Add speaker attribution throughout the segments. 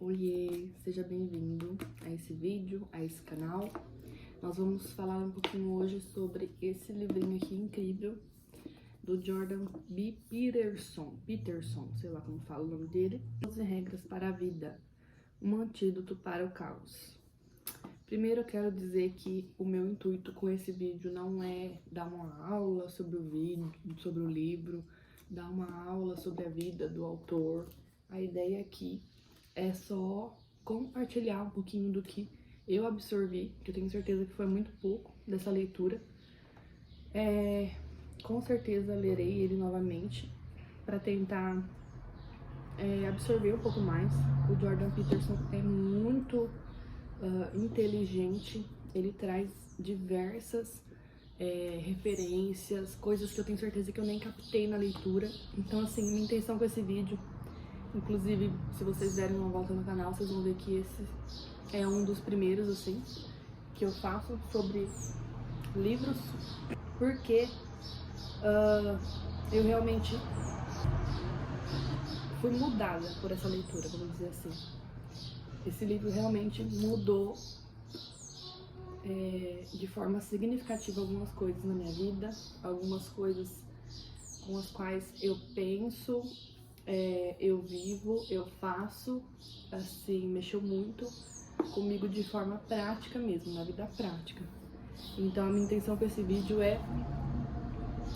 Speaker 1: Oiê, seja bem-vindo a esse vídeo, a esse canal. Nós vamos falar um pouquinho hoje sobre esse livrinho aqui incrível do Jordan B. Peterson, sei lá como fala o nome dele. 12 regras para a vida, um antídoto para o caos. Primeiro eu quero dizer que o meu intuito com esse vídeo não é dar uma aula sobre o vídeo, sobre o livro, dar uma aula sobre a vida do autor. A ideia aqui é só compartilhar um pouquinho do que eu absorvi, que eu tenho certeza que foi muito pouco dessa leitura. Com certeza lerei ele novamente para tentar absorver um pouco mais. O Jordan Peterson é muito inteligente, ele traz diversas referências, coisas que eu tenho certeza que eu nem captei na leitura. Então, assim, minha intenção com esse vídeo, inclusive, se vocês derem uma volta no canal, vocês vão ver que esse é um dos primeiros, assim, que eu faço sobre livros, porque eu realmente fui mudada por essa leitura, vamos dizer assim. Esse livro realmente mudou de forma significativa algumas coisas na minha vida, algumas coisas com as quais eu penso, eu vivo, eu faço, assim, mexeu muito comigo de forma prática mesmo, na vida prática. Então a minha intenção com esse vídeo é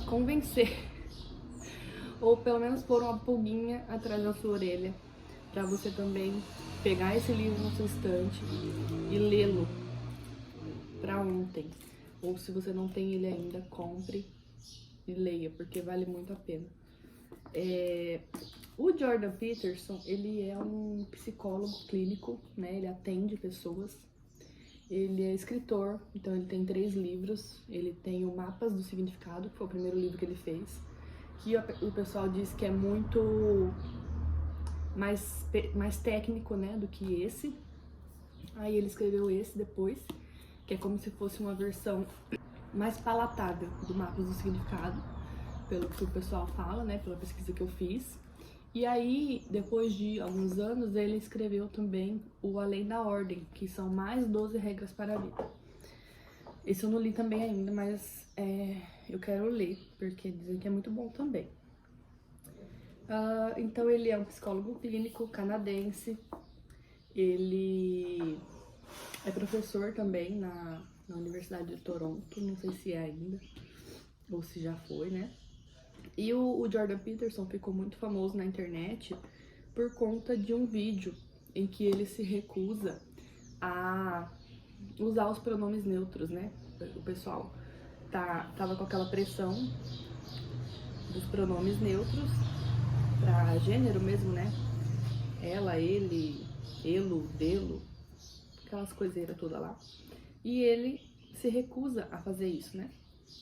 Speaker 1: convencer, ou pelo menos pôr uma pulguinha atrás da sua orelha, para você também pegar esse livro na sua estante e lê-lo para ontem. Ou se você não tem ele ainda, compre e leia, porque vale muito a pena. O Jordan Peterson, ele é um psicólogo clínico, né? Ele atende pessoas. Ele é escritor, então ele tem 3 livros. Ele tem o Mapas do Significado, que foi o primeiro livro que ele fez, que o pessoal diz que é muito mais técnico, né, do que esse. Aí ele escreveu esse depois, que é como se fosse uma versão mais palatável do Mapas do Significado, pelo que o pessoal fala, né, pela pesquisa que eu fiz. E aí, depois de alguns anos, ele escreveu também o Além da Ordem, que são mais 12 regras para a vida. Esse eu não li também ainda, mas eu quero ler, porque dizem que é muito bom também. Então ele é um psicólogo clínico canadense, ele é professor também na Universidade de Toronto, não sei se é ainda, ou se já foi, né? E o Jordan Peterson ficou muito famoso na internet por conta de um vídeo em que ele se recusa a usar os pronomes neutros, né? O pessoal tava com aquela pressão dos pronomes neutros para gênero mesmo, né? Ela, ele, elo, delo, aquelas coiseiras todas lá. E ele se recusa a fazer isso, né?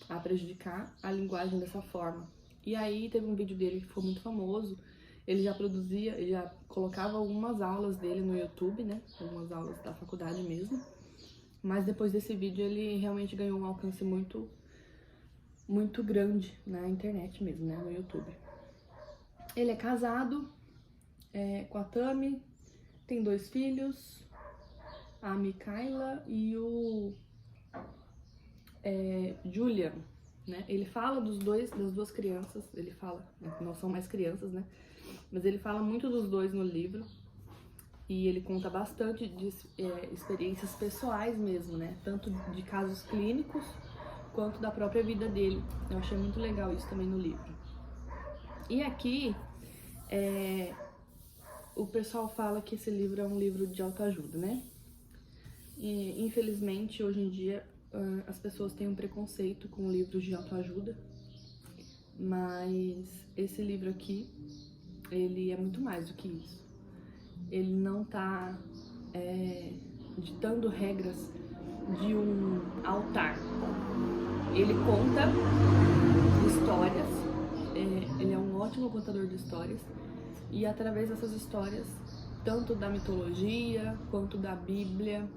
Speaker 1: A prejudicar a linguagem dessa forma. E aí teve um vídeo dele que ficou muito famoso. Ele já colocava algumas aulas dele no YouTube, né? Algumas aulas da faculdade mesmo. Mas depois desse vídeo ele realmente ganhou um alcance muito, muito grande na internet mesmo, né? No YouTube. Ele é casado com a Tami, tem 2 filhos, a Mikaela e o Julian, né? Ele fala das 2 crianças, ele fala, não são mais crianças, né? Mas ele fala muito dos 2 no livro. E ele conta bastante de experiências pessoais mesmo, né? Tanto de casos clínicos, quanto da própria vida dele. Eu achei muito legal isso também no livro. E aqui, o pessoal fala que esse livro é um livro de autoajuda, né? E, infelizmente, hoje em dia, as pessoas têm um preconceito com livros de autoajuda. Mas esse livro aqui, ele é muito mais do que isso. Ele não tá ditando regras de um altar. Ele conta histórias, ele é um ótimo contador de histórias, e através dessas histórias, tanto da mitologia, quanto da Bíblia,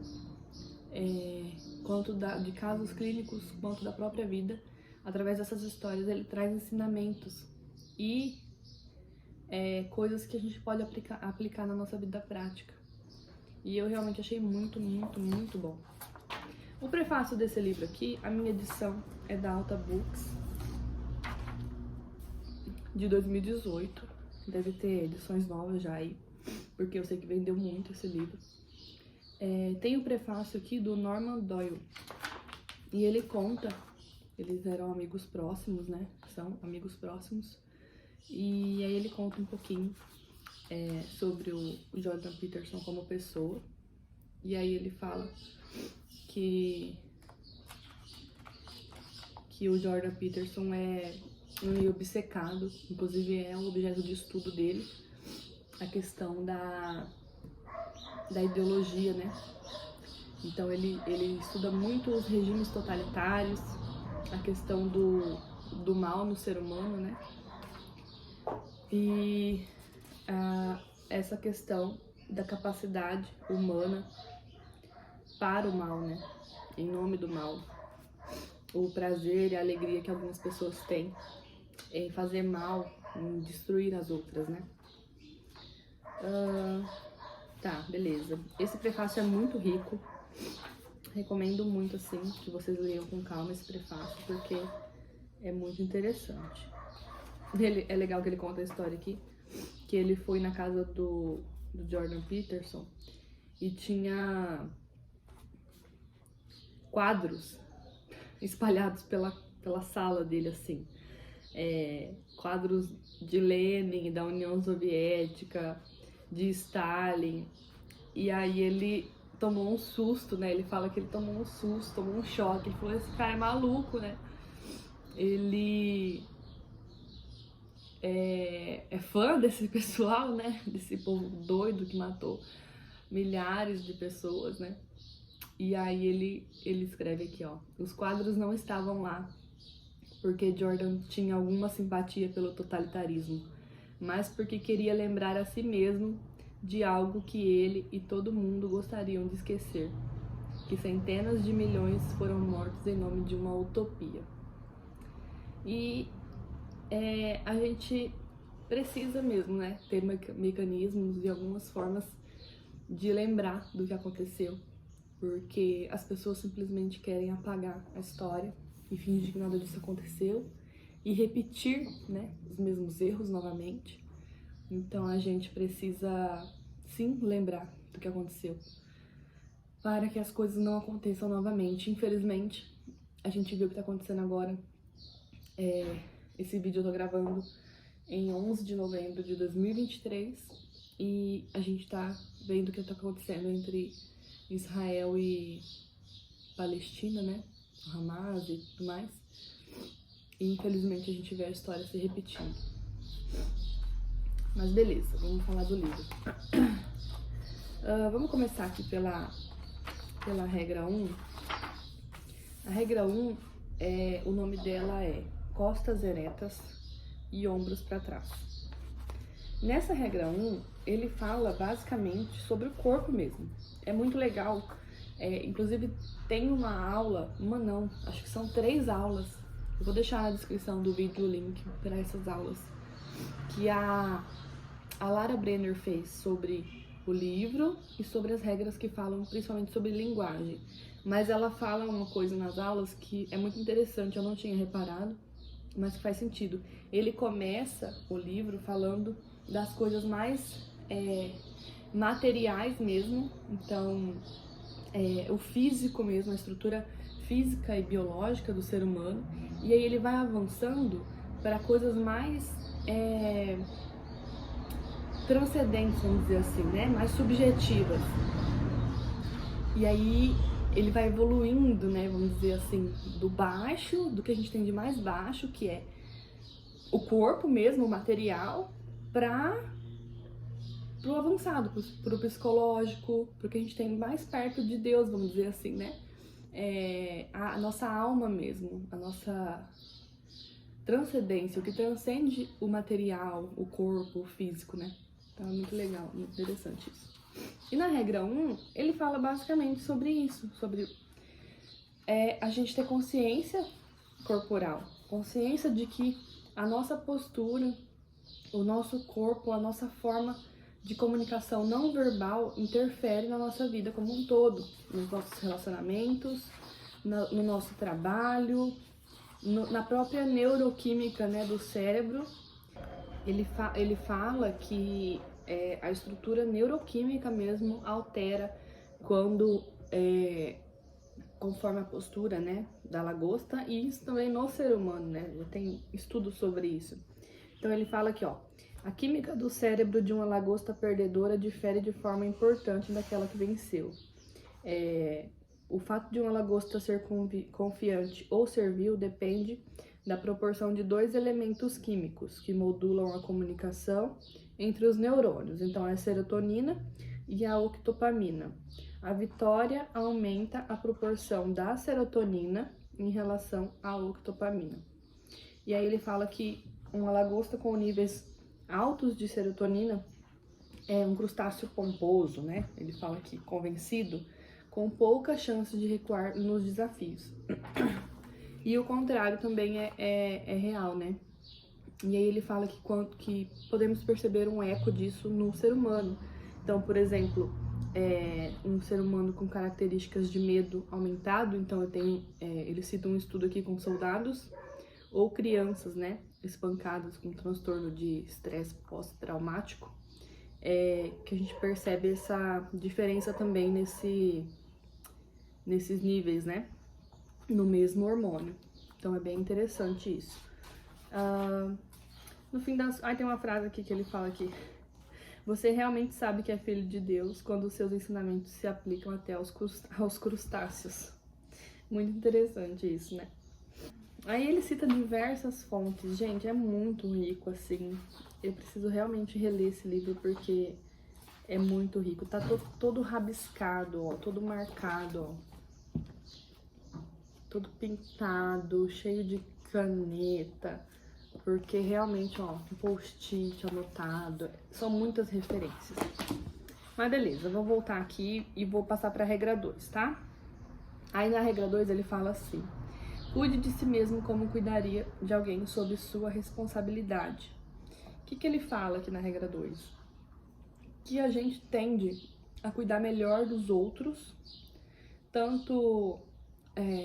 Speaker 1: quanto de casos clínicos, quanto da própria vida, através dessas histórias ele traz ensinamentos e coisas que a gente pode aplicar na nossa vida prática. E eu realmente achei muito, muito, muito bom. O prefácio desse livro aqui, a minha edição é da Alta Books, de 2018. Deve ter edições novas já aí, porque eu sei que vendeu muito esse livro. Tem o prefácio aqui do Norman Doyle. E ele conta, eles eram amigos próximos, né? São amigos próximos. E aí ele conta um pouquinho sobre o Jordan Peterson como pessoa. E aí ele fala que o Jordan Peterson é meio obcecado, inclusive é um objeto de estudo dele, a questão da ideologia, né? Então ele estuda muito os regimes totalitários, a questão do mal no ser humano, né? E essa questão da capacidade humana para o mal, né? Em nome do mal. O prazer e a alegria que algumas pessoas têm em fazer mal, em destruir as outras, né? Tá, beleza. Esse prefácio é muito rico. Recomendo muito, assim, que vocês leiam com calma esse prefácio, porque é muito interessante. É legal que ele conta a história aqui, que ele foi na casa do Jordan Peterson e tinha quadros espalhados pela sala dele, assim. Quadros de Lenin, da União Soviética, de Stalin. E aí ele tomou um susto, né? Ele fala que ele tomou um susto, tomou um choque. Ele falou, esse cara é maluco, né? Ele é fã desse pessoal, né? Desse povo doido que matou milhares de pessoas, né? E aí ele escreve aqui, ó. Os quadros não estavam lá porque Jordan tinha alguma simpatia pelo totalitarismo, mas porque queria lembrar a si mesmo de algo que ele e todo mundo gostariam de esquecer, que centenas de milhões foram mortos em nome de uma utopia. E a gente precisa mesmo, né, ter mecanismos e algumas formas de lembrar do que aconteceu, porque as pessoas simplesmente querem apagar a história e fingir que nada disso aconteceu e repetir, né, os mesmos erros novamente. Então a gente precisa sim lembrar do que aconteceu para que as coisas não aconteçam novamente. Infelizmente, a gente viu o que tá acontecendo agora. Esse vídeo eu tô gravando em 11 de novembro de 2023 e a gente tá vendo o que tá acontecendo entre Israel e Palestina, né? Hamas e tudo mais. E infelizmente a gente vê a história se repetindo. Mas beleza, vamos falar do livro. Vamos começar aqui pela regra 1. A regra 1, o nome dela é costas eretas e ombros para trás. Nessa regra 1, ele fala basicamente sobre o corpo mesmo. É muito legal. Inclusive tem uma aula, acho que são 3 aulas. Eu vou deixar na descrição do vídeo o link para essas aulas. Que a Lara Brenner fez sobre o livro e sobre as regras que falam principalmente sobre linguagem. Mas ela fala uma coisa nas aulas que é muito interessante, eu não tinha reparado, mas que faz sentido. Ele começa o livro falando das coisas mais materiais mesmo, então o físico mesmo, a estrutura física e biológica do ser humano, e aí ele vai avançando para coisas mais transcendentes, vamos dizer assim, né? Mais subjetivas. E aí ele vai evoluindo, né? Vamos dizer assim, do baixo, do que a gente tem de mais baixo, que é o corpo mesmo, o material, para o avançado, para o psicológico, para o que a gente tem mais perto de Deus, vamos dizer assim, né? A nossa alma mesmo, a nossa transcendência, o que transcende o material, o corpo, o físico, né? Então é muito legal, muito interessante isso. E na regra 1, ele fala basicamente sobre isso, sobre a gente ter consciência corporal, consciência de que a nossa postura, o nosso corpo, a nossa forma de comunicação não verbal interfere na nossa vida como um todo, nos nossos relacionamentos, no nosso trabalho, na própria neuroquímica, né, do cérebro. Ele fala que a estrutura neuroquímica mesmo altera quando, conforme a postura, né, da lagosta, e isso também no ser humano, né, já tem estudos sobre isso. Então ele fala aqui, ó, a química do cérebro de uma lagosta perdedora difere de forma importante daquela que venceu. O fato de uma lagosta ser confiante ou servil depende da proporção de dois elementos químicos que modulam a comunicação entre os neurônios. Então, é a serotonina e a octopamina. A vitória aumenta a proporção da serotonina em relação à octopamina. E aí ele fala que uma lagosta com níveis altos de serotonina é um crustáceo pomposo, né? Ele fala aqui, convencido, com pouca chance de recuar nos desafios. E o contrário também é real, né? E aí ele fala que podemos perceber um eco disso no ser humano. Então, por exemplo, um ser humano com características de medo aumentado, então ele cita um estudo aqui com soldados ou crianças, né, espancadas com transtorno de estresse pós-traumático, que a gente percebe essa diferença também nesses níveis, né, no mesmo hormônio. Então é bem interessante isso. No fim das... tem uma frase aqui que ele fala aqui. Você realmente sabe que é filho de Deus quando os seus ensinamentos se aplicam até aos crustáceos. Muito interessante isso, né? Aí ele cita diversas fontes. Gente, é muito rico, assim. Eu preciso realmente reler esse livro porque é muito rico. Tá todo rabiscado, ó, todo marcado, ó. Todo pintado, cheio de caneta. Porque realmente, ó, um post-it anotado. São muitas referências. Mas beleza, eu vou voltar aqui e vou passar pra regra 2, tá? Aí na regra 2 ele fala assim: cuide de si mesmo como cuidaria de alguém sob sua responsabilidade. O que ele fala aqui na regra 2? Que a gente tende a cuidar melhor dos outros, tanto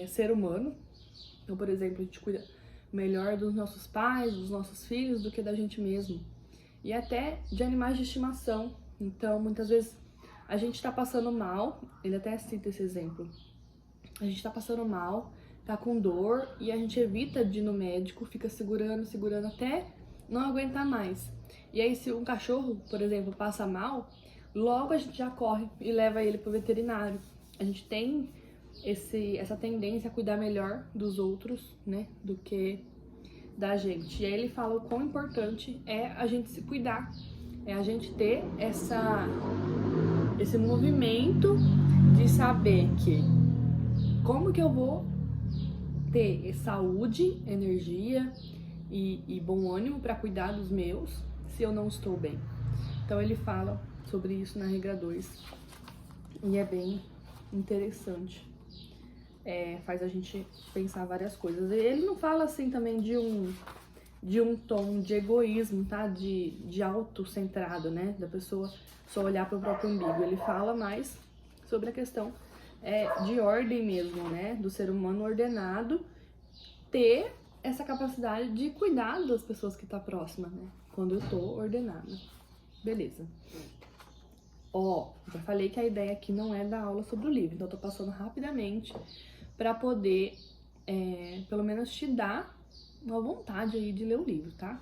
Speaker 1: ser humano. Então, por exemplo, a gente cuida melhor dos nossos pais, dos nossos filhos, do que da gente mesmo. E até de animais de estimação. Então, muitas vezes, a gente tá passando mal, ele até cita esse exemplo. A gente tá passando mal, tá com dor, e a gente evita de ir no médico, fica segurando até não aguentar mais. E aí, se um cachorro, por exemplo, passa mal, logo a gente já corre e leva ele pro veterinário. A gente tem essa tendência a cuidar melhor dos outros, né, do que da gente. E aí ele fala o quão importante é a gente se cuidar, é a gente ter esse movimento de saber que como que eu vou ter saúde, energia e bom ânimo para cuidar dos meus se eu não estou bem. Então ele fala sobre isso na regra 2 e é bem interessante. Faz a gente pensar várias coisas. Ele não fala assim também de um tom de egoísmo, tá? De autocentrado, né? Da pessoa só olhar para o próprio umbigo. Ele fala mais sobre a questão de ordem mesmo, né? Do ser humano ordenado ter essa capacidade de cuidar das pessoas que tá próxima, né? Quando eu tô ordenada. Beleza. Já falei que a ideia aqui não é dar aula sobre o livro, então eu tô passando rapidamente para poder, pelo menos, te dar uma vontade aí de ler o livro, tá?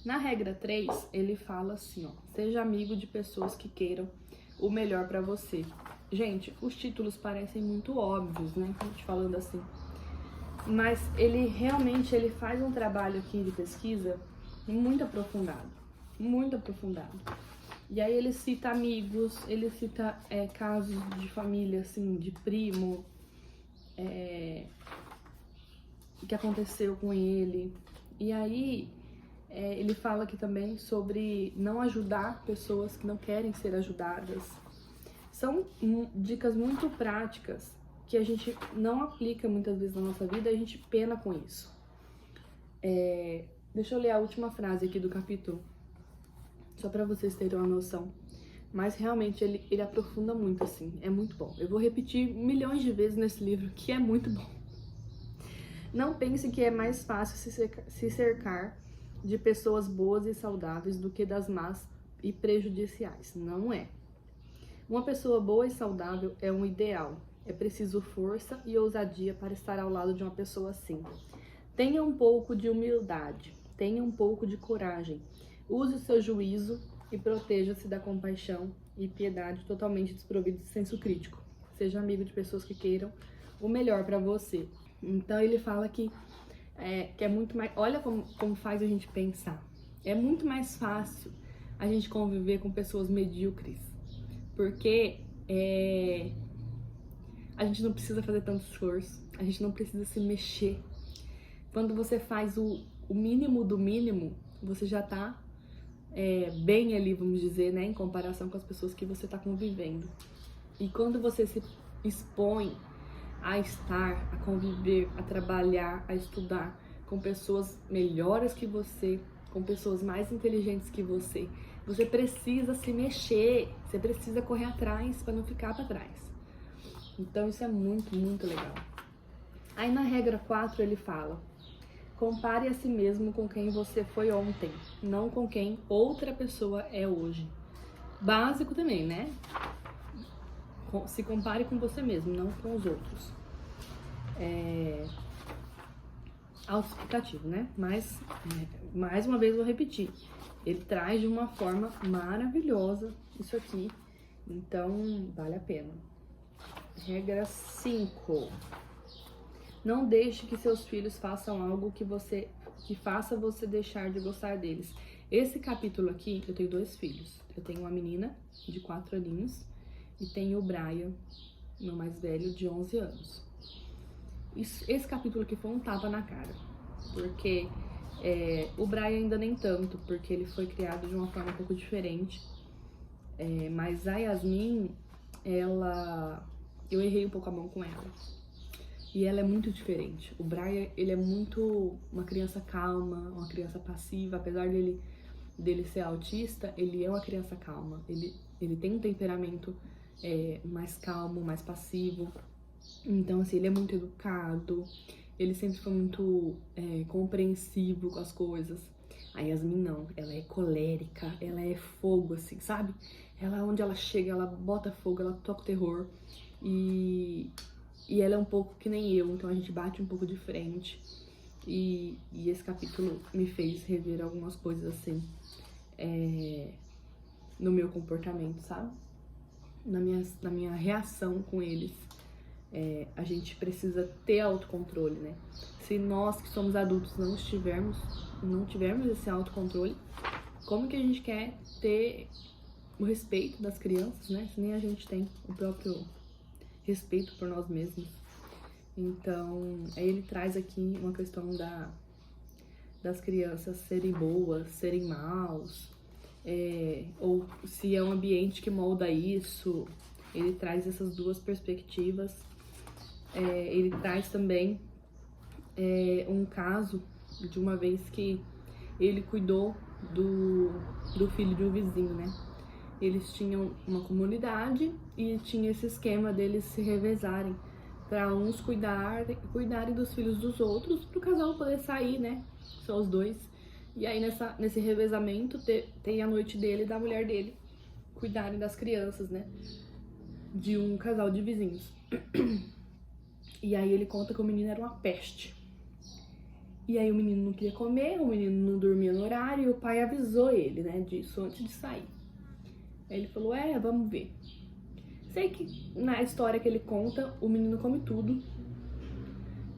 Speaker 1: Na regra 3, ele fala assim, ó: seja amigo de pessoas que queiram o melhor para você. Gente, os títulos parecem muito óbvios, né? A gente falando assim. Mas ele realmente faz um trabalho aqui de pesquisa muito aprofundado. Muito aprofundado. E aí ele cita amigos, ele cita casos de família, assim, de primo, que aconteceu com ele. E aí ele fala aqui também sobre não ajudar pessoas que não querem ser ajudadas. São dicas muito práticas que a gente não aplica muitas vezes na nossa vida e a gente pena com isso. Deixa eu ler a última frase aqui do capítulo. Só pra vocês terem uma noção. Mas realmente ele aprofunda muito, assim. É muito bom. Eu vou repetir milhões de vezes nesse livro, que é muito bom. Não pense que é mais fácil se cercar de pessoas boas e saudáveis do que das más e prejudiciais. Não é. Uma pessoa boa e saudável é um ideal. É preciso força e ousadia para estar ao lado de uma pessoa assim. Tenha um pouco de humildade. Tenha um pouco de coragem. Use o seu juízo e proteja-se da compaixão e piedade totalmente desprovido de senso crítico. Seja amigo de pessoas que queiram o melhor para você. Então ele fala que é muito mais... Olha como faz a gente pensar. É muito mais fácil a gente conviver com pessoas medíocres. Porque a gente não precisa fazer tanto esforço. A gente não precisa se mexer. Quando você faz o mínimo do mínimo, você já tá bem ali, vamos dizer, né? Em comparação com as pessoas que você tá convivendo. E quando você se expõe a estar, a conviver, a trabalhar, a estudar com pessoas melhores que você, com pessoas mais inteligentes que você precisa se mexer, você precisa correr atrás para não ficar para trás. Então isso é muito, muito legal. Aí na regra 4 ele fala: compare a si mesmo com quem você foi ontem, não com quem outra pessoa é hoje. Básico também, né? Se compare com você mesmo, não com os outros. Autoexplicativo, né? Mas, mais uma vez, vou repetir. Ele traz de uma forma maravilhosa isso aqui. Então, vale a pena. Regra 5. Não deixe que seus filhos façam algo que faça você deixar de gostar deles. Esse capítulo aqui, eu tenho 2 filhos. Eu tenho uma menina de 4 aninhos e tenho o Brian, meu mais velho, de 11 anos. Esse capítulo aqui foi um tapa na cara, porque o Brian ainda nem tanto, porque ele foi criado de uma forma um pouco diferente. Mas a Yasmin, eu errei um pouco a mão com ela. E ela é muito diferente. O Brian, ele é muito uma criança calma, uma criança passiva. Apesar dele ser autista, ele é uma criança calma. Ele tem um temperamento mais calmo, mais passivo. Então, assim, ele é muito educado. Ele sempre foi muito compreensivo com as coisas. A Yasmin não. Ela é colérica, ela é fogo, assim, sabe? Ela, onde ela chega, ela bota fogo, ela toca o terror. E ela é um pouco que nem eu, então a gente bate um pouco de frente. E esse capítulo me fez rever algumas coisas assim no meu comportamento, sabe? Na minha reação com eles. A gente precisa ter autocontrole, né? Se nós que somos adultos não tivermos esse autocontrole, como que a gente quer ter o respeito das crianças, né? Se nem a gente tem o próprio respeito por nós mesmos. Então, aí ele traz aqui uma questão das crianças serem boas, serem maus, ou se é um ambiente que molda isso. Ele traz essas duas perspectivas. Ele traz também um caso de uma vez que ele cuidou do filho de um vizinho, né? Eles tinham uma comunidade e tinha esse esquema deles se revezarem para uns cuidarem dos filhos dos outros, para o casal poder sair, né? Só os dois. E aí nesse revezamento tem a noite dele e da mulher dele cuidarem das crianças, né? De um casal de vizinhos. E aí ele conta que o menino era uma peste. E aí o menino não queria comer, o menino não dormia no horário e o pai avisou ele, né, disso antes de sair. Aí ele falou, vamos ver. Sei que na história que ele conta, o menino come tudo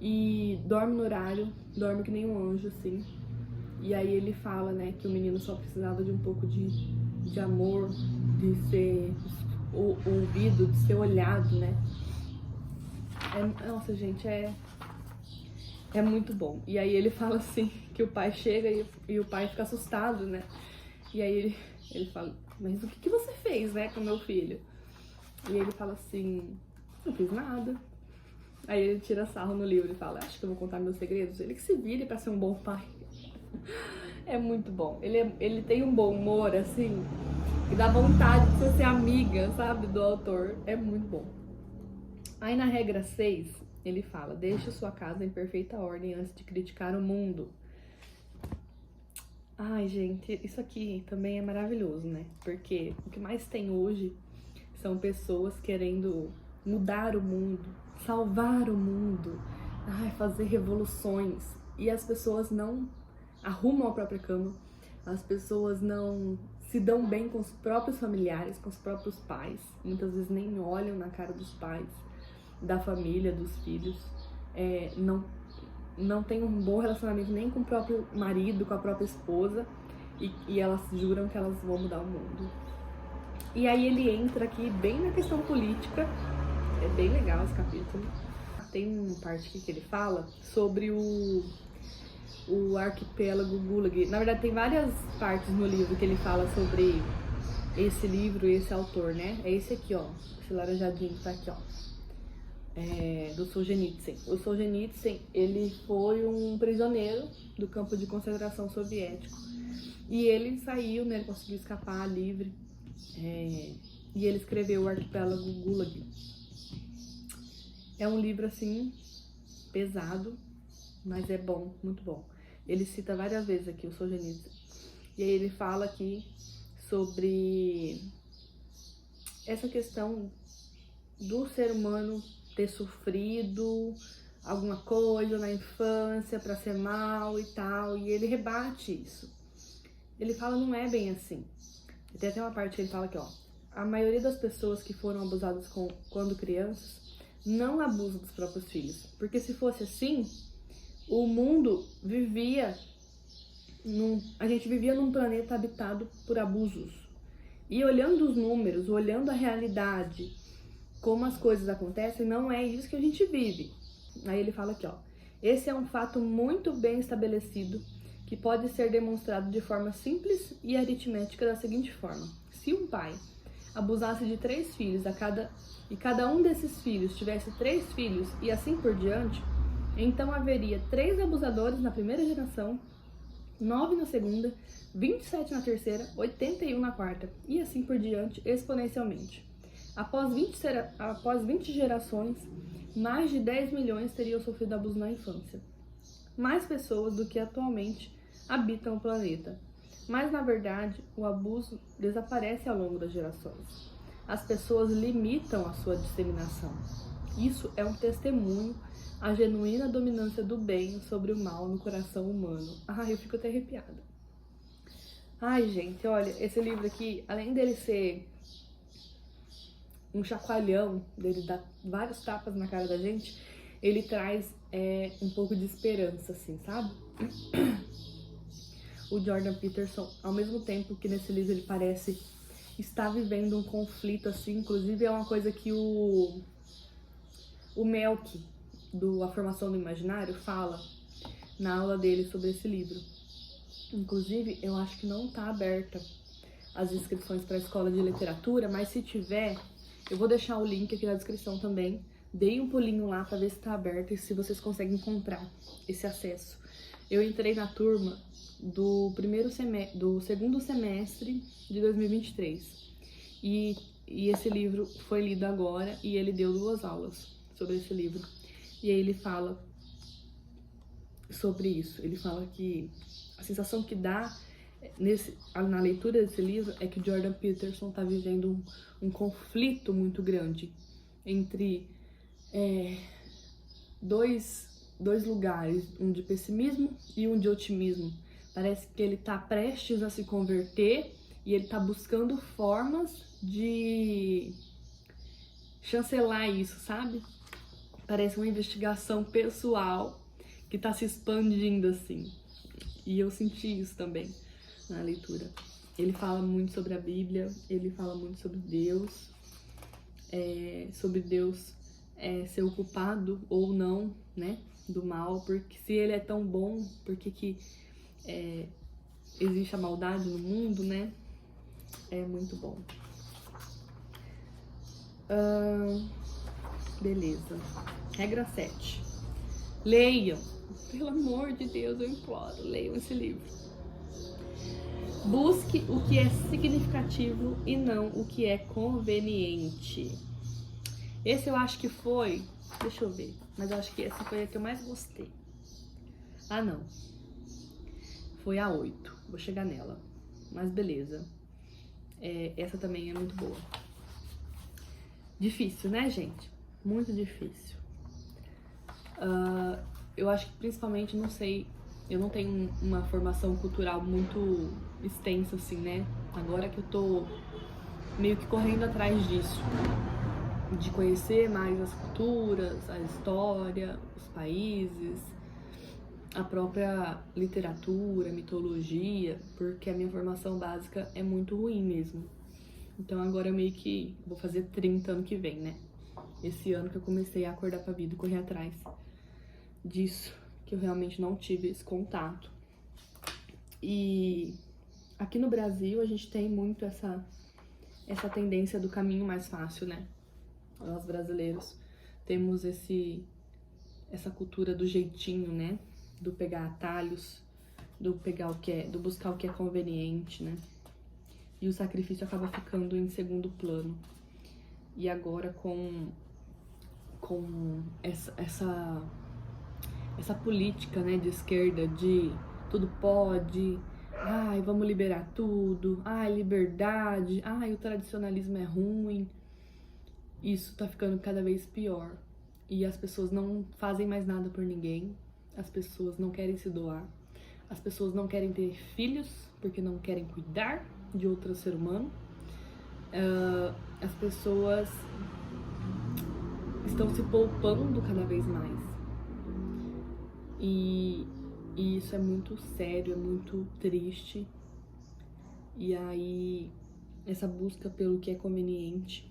Speaker 1: e dorme no horário, dorme que nem um anjo, assim. E aí ele fala, né, que o menino só precisava de um pouco de amor, de ser ouvido, de ser olhado, né. Nossa, gente, é muito bom. E aí ele fala assim, que o pai chega e o pai fica assustado, né. E aí ele fala, mas o que você fez, né, com meu filho? E ele fala assim, não fiz nada. Aí ele tira sarro no livro e fala, acho que eu vou contar meus segredos. Ele que se vire pra ser um bom pai. É muito bom. Ele tem um bom humor, assim, e dá vontade de você ser amiga, sabe, do autor. É muito bom. Aí na regra 6, ele fala: deixe sua casa em perfeita ordem antes de criticar o mundo. Ai, gente, isso aqui também é maravilhoso, né? Porque o que mais tem hoje são pessoas querendo mudar o mundo, salvar o mundo, ai, fazer revoluções. E as pessoas não arrumam a própria cama, as pessoas não se dão bem com os próprios familiares, com os próprios pais. Muitas vezes nem olham na cara dos pais, da família, dos filhos. Não tem um bom relacionamento nem com o próprio marido, com a própria esposa, e elas juram que elas vão mudar o mundo. E aí ele entra aqui bem na questão política, é bem legal esse capítulo. Tem uma parte aqui que ele fala sobre o arquipélago Gulag. Na verdade tem várias partes no livro que ele fala sobre esse livro e esse autor, né? É esse aqui, ó, esse laranjadinho que tá aqui, ó. Do Solzhenitsyn. O Solzhenitsyn, ele foi um prisioneiro do campo de concentração soviético. E ele saiu, né? Ele conseguiu escapar livre. E ele escreveu o Arquipélago Gulag. É um livro, assim, pesado, mas é bom, muito bom. Ele cita várias vezes aqui o Solzhenitsyn. E aí ele fala aqui sobre essa questão do ser humano ter sofrido alguma coisa na infância para ser mal e tal, e ele rebate isso. Ele fala, não é bem assim. Tem até uma parte que ele fala aqui, ó: a maioria das pessoas que foram abusadas quando crianças não abusam dos próprios filhos, porque se fosse assim, o mundo a gente vivia num planeta habitado por abusos. E olhando os números, olhando a realidade, como as coisas acontecem, não é isso que a gente vive. Aí ele fala aqui, ó: esse é um fato muito bem estabelecido que pode ser demonstrado de forma simples e aritmética da seguinte forma: se um pai abusasse de 3 filhos e cada um desses filhos tivesse 3 filhos e assim por diante, então haveria 3 abusadores na primeira geração, 9 na segunda, 27 na terceira, 81 na quarta e assim por diante exponencialmente. Após 20 gerações, mais de 10 milhões teriam sofrido abuso na infância. Mais pessoas do que atualmente habitam o planeta. Mas, na verdade, o abuso desaparece ao longo das gerações. As pessoas limitam a sua disseminação. Isso é um testemunho à genuína dominância do bem sobre o mal no coração humano. Ai, eu fico até arrepiada. Ai, gente, olha, esse livro aqui, além dele ser um chacoalhão, dele dar vários tapas na cara da gente, ele traz um pouco de esperança, assim, sabe? O Jordan Peterson, ao mesmo tempo que nesse livro ele parece estar vivendo um conflito, assim, inclusive é uma coisa que o Melk, A Formação do Imaginário, fala na aula dele sobre esse livro. Inclusive, eu acho que não tá aberta as inscrições para a escola de literatura, mas se tiver, eu vou deixar o link aqui na descrição também. Dei um pulinho lá para ver se tá aberto e se vocês conseguem encontrar esse acesso. Eu entrei na turma do segundo semestre de 2023 e esse livro foi lido agora e ele deu 2 aulas sobre esse livro. E aí ele fala sobre isso. Ele fala que a sensação que dá na leitura desse livro é que Jordan Peterson está vivendo um conflito muito grande entre dois lugares, um de pessimismo e um de otimismo. Parece que ele está prestes a se converter e ele está buscando formas de chancelar isso, sabe? Parece uma investigação pessoal que está se expandindo assim. E eu senti isso também na leitura. Ele fala muito sobre a Bíblia, ele fala muito sobre Deus, ser o culpado ou não, né, do mal, porque se ele é tão bom, por que existe a maldade no mundo, né? É muito bom. Beleza. Regra 7. Leiam. Pelo amor de Deus, eu imploro, leiam esse livro. Busque o que é significativo e não o que é conveniente. Esse eu acho que foi... Deixa eu ver. Mas eu acho que essa foi a que eu mais gostei. Ah, não. Foi a 8. Vou chegar nela. Mas beleza. Essa também é muito boa. Difícil, né, gente? Muito difícil. Eu acho que principalmente, não sei... Eu não tenho uma formação cultural muito extensa, assim, né? Agora que eu tô meio que correndo atrás disso. De conhecer mais as culturas, a história, os países, a própria literatura, mitologia, porque a minha formação básica é muito ruim mesmo. Então agora eu meio que vou fazer 30 ano que vem, né? Esse ano que eu comecei a acordar pra vida e correr atrás disso, que eu realmente não tive esse contato. E aqui no Brasil a gente tem muito essa tendência do caminho mais fácil, né? Nós brasileiros temos essa cultura do jeitinho, né? Do pegar atalhos, do buscar o que é conveniente, né? E o sacrifício acaba ficando em segundo plano. E agora com essa política, né, de esquerda, de tudo pode, ai, vamos liberar tudo, ai, liberdade, ai, o tradicionalismo é ruim. Isso tá ficando cada vez pior. E as pessoas não fazem mais nada por ninguém, as pessoas não querem se doar, as pessoas não querem ter filhos porque não querem cuidar de outro ser humano. As pessoas estão se poupando cada vez mais. E isso é muito sério, é muito triste. E aí, essa busca pelo que é conveniente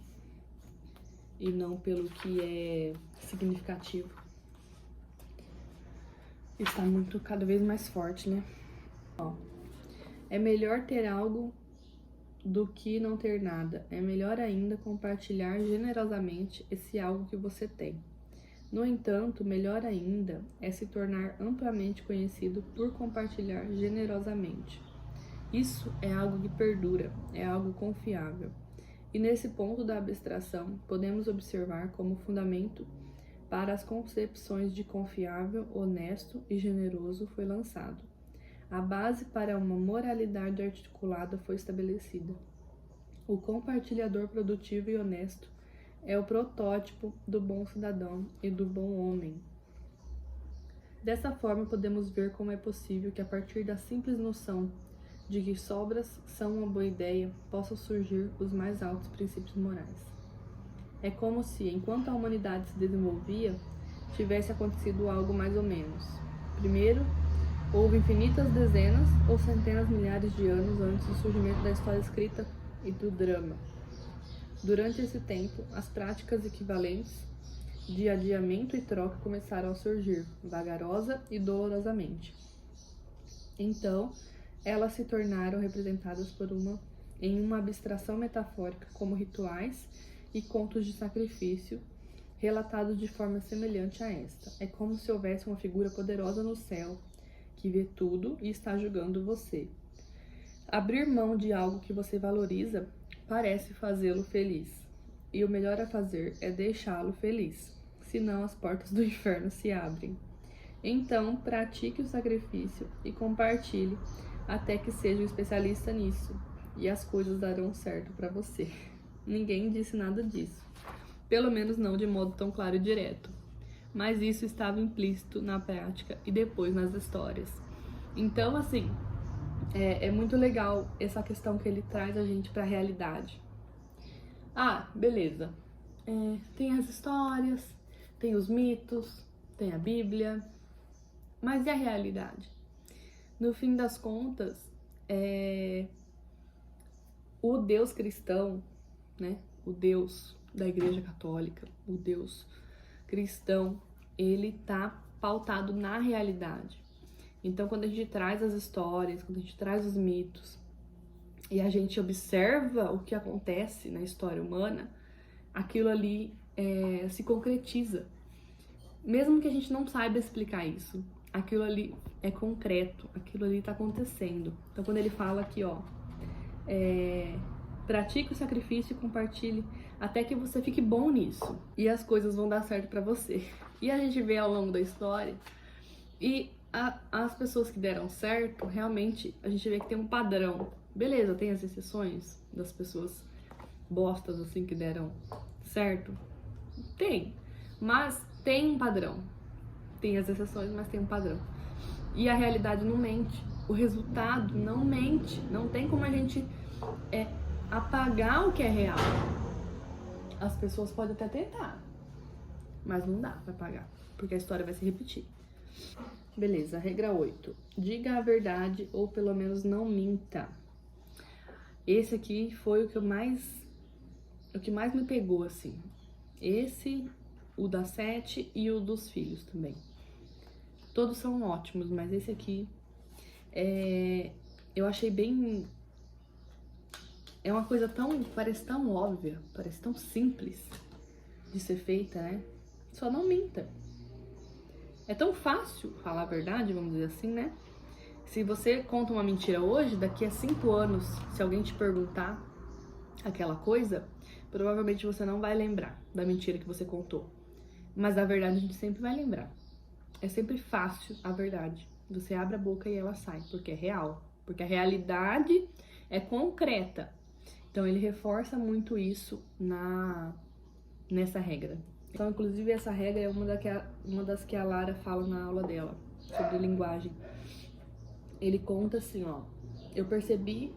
Speaker 1: e não pelo que é significativo está muito, cada vez mais forte, né? Ó, é melhor ter algo do que não ter nada. É melhor ainda compartilhar generosamente esse algo que você tem. No entanto, melhor ainda é se tornar amplamente conhecido por compartilhar generosamente. Isso é algo que perdura, é algo confiável. E nesse ponto da abstração, podemos observar como fundamento para as concepções de confiável, honesto e generoso foi lançado. A base para uma moralidade articulada foi estabelecida. O compartilhador produtivo e honesto é o protótipo do bom cidadão e do bom homem. Dessa forma, podemos ver como é possível que, a partir da simples noção de que sobras são uma boa ideia, possam surgir os mais altos princípios morais. É como se, enquanto a humanidade se desenvolvia, tivesse acontecido algo mais ou menos. Primeiro, houve infinitas dezenas ou centenas de milhares de anos antes do surgimento da história escrita e do drama. Durante esse tempo, as práticas equivalentes de adiamento e troca começaram a surgir, vagarosa e dolorosamente. Então, elas se tornaram representadas em uma abstração metafórica como rituais e contos de sacrifício, relatados de forma semelhante a esta. É como se houvesse uma figura poderosa no céu, que vê tudo e está julgando você. Abrir mão de algo que você valoriza parece fazê-lo feliz. E o melhor a fazer é deixá-lo feliz, senão as portas do inferno se abrem. Então, pratique o sacrifício e compartilhe até que seja um especialista nisso, e as coisas darão certo para você. Ninguém disse nada disso, pelo menos não de modo tão claro e direto. Mas isso estava implícito na prática e depois nas histórias. Então, assim, é muito legal essa questão que ele traz a gente para a realidade. Ah, beleza. Tem as histórias, tem os mitos, tem a Bíblia, mas e a realidade? No fim das contas, o Deus cristão, né? O Deus da Igreja Católica, o Deus cristão, ele tá pautado na realidade. Então, quando a gente traz as histórias, quando a gente traz os mitos e a gente observa o que acontece na história humana, aquilo ali se concretiza. Mesmo que a gente não saiba explicar isso, aquilo ali é concreto, aquilo ali tá acontecendo. Então quando ele fala aqui, ó, pratique o sacrifício e compartilhe até que você fique bom nisso e as coisas vão dar certo pra você. E a gente vê ao longo da história e as pessoas que deram certo, realmente a gente vê que tem um padrão. Beleza, tem as exceções das pessoas bostas assim que deram certo? Tem, mas tem um padrão. Tem as exceções, mas tem um padrão. E a realidade não mente. O resultado não mente. Não tem como a gente apagar o que é real. As pessoas podem até tentar, mas não dá pra apagar, porque a história vai se repetir. Beleza, regra 8. Diga a verdade ou pelo menos não minta. Esse aqui foi o que mais me pegou, assim. Esse, o da 7 e o dos filhos também. Todos são ótimos, mas esse aqui eu achei bem... É uma coisa parece tão óbvia, parece tão simples de ser feita, né? Só não minta. É tão fácil falar a verdade, vamos dizer assim, né? Se você conta uma mentira hoje, daqui a 5 anos, se alguém te perguntar aquela coisa, provavelmente você não vai lembrar da mentira que você contou. Mas a verdade a gente sempre vai lembrar. É sempre fácil a verdade. Você abre a boca e ela sai, porque é real. Porque a realidade é concreta. Então ele reforça muito isso nessa regra. Então, inclusive, essa regra é uma das que a Lara fala na aula dela, sobre linguagem. Ele conta assim, ó. Eu percebi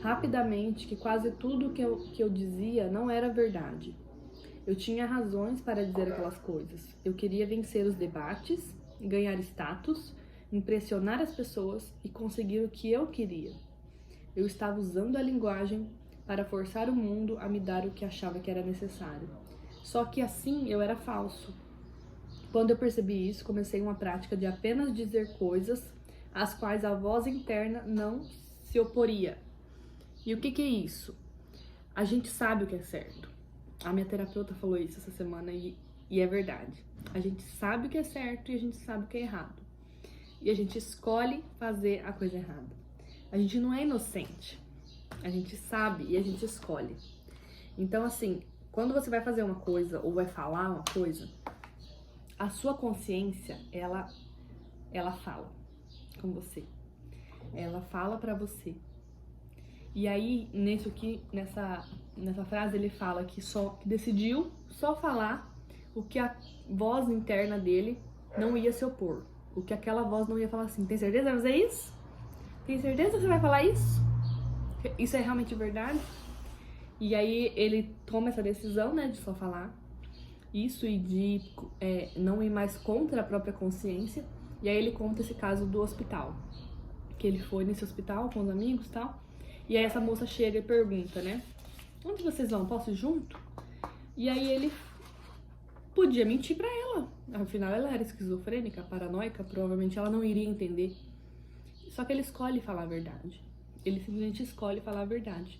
Speaker 1: rapidamente que quase tudo que eu dizia não era verdade. Eu tinha razões para dizer aquelas coisas. Eu queria vencer os debates, ganhar status, impressionar as pessoas e conseguir o que eu queria. Eu estava usando a linguagem para forçar o mundo a me dar o que achava que era necessário. Só que assim eu era falso. Quando eu percebi isso, comecei uma prática de apenas dizer coisas às quais a voz interna não se oporia. E o que é isso? A gente sabe o que é certo. A minha terapeuta falou isso essa semana e é verdade. A gente sabe o que é certo e a gente sabe o que é errado. E a gente escolhe fazer a coisa errada. A gente não é inocente. A gente sabe e a gente escolhe. Então, assim, quando você vai fazer uma coisa ou vai falar uma coisa, a sua consciência, ela fala com você. Ela fala pra você. E aí, nessa frase, ele fala que decidiu só falar o que a voz interna dele não ia se opor. O que aquela voz não ia falar assim, tem certeza que vai fazer isso? Tem certeza que você vai falar isso? Isso é realmente verdade? E aí ele toma essa decisão, né, de só falar isso e de não ir mais contra a própria consciência. E aí ele conta esse caso do hospital, que ele foi nesse hospital com os amigos e tal. E aí essa moça chega e pergunta, né, onde vocês vão? Posso ir junto? E aí ele podia mentir pra ela. Afinal, ela era esquizofrênica, paranoica, provavelmente ela não iria entender. Só que ele escolhe falar a verdade. Ele simplesmente escolhe falar a verdade.